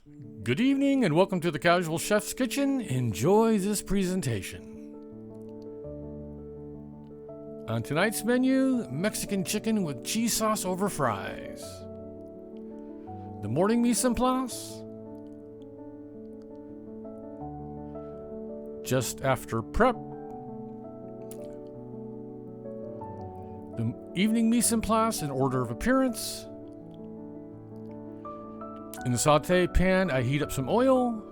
Good evening and welcome to the Casual Chef's Kitchen. Enjoy this presentation. On tonight's menu, Mexican chicken with cheese sauce over fries. The morning mise en place. Just after prep. The evening mise en place in order of appearance. In the saute pan, I heat up some oil.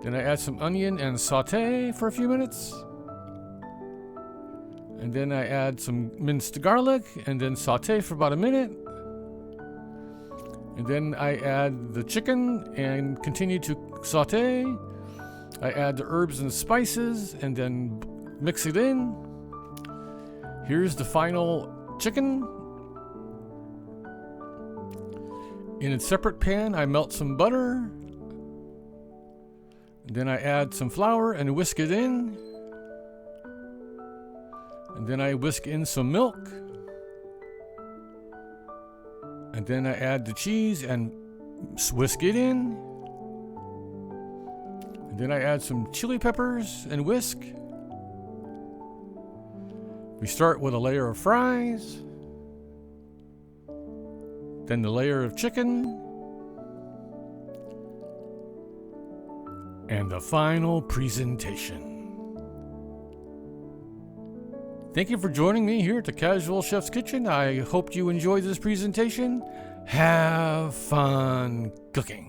Then I add some onion and saute for a few minutes. And then I add some minced garlic and then saute for about a minute. And then I add the chicken and continue to saute. I add the herbs and spices and then mix it in. Here's the final chicken. In a separate pan, I melt some butter. Then I add some flour and whisk it in. And then I whisk in some milk. And then I add the cheese and whisk it in. And then I add some chili peppers and whisk. We start with a layer of fries. Then the layer of chicken, and the final presentation. Thank you for joining me here at the Casual Chef's Kitchen. I hope you enjoyed this presentation. Have fun cooking.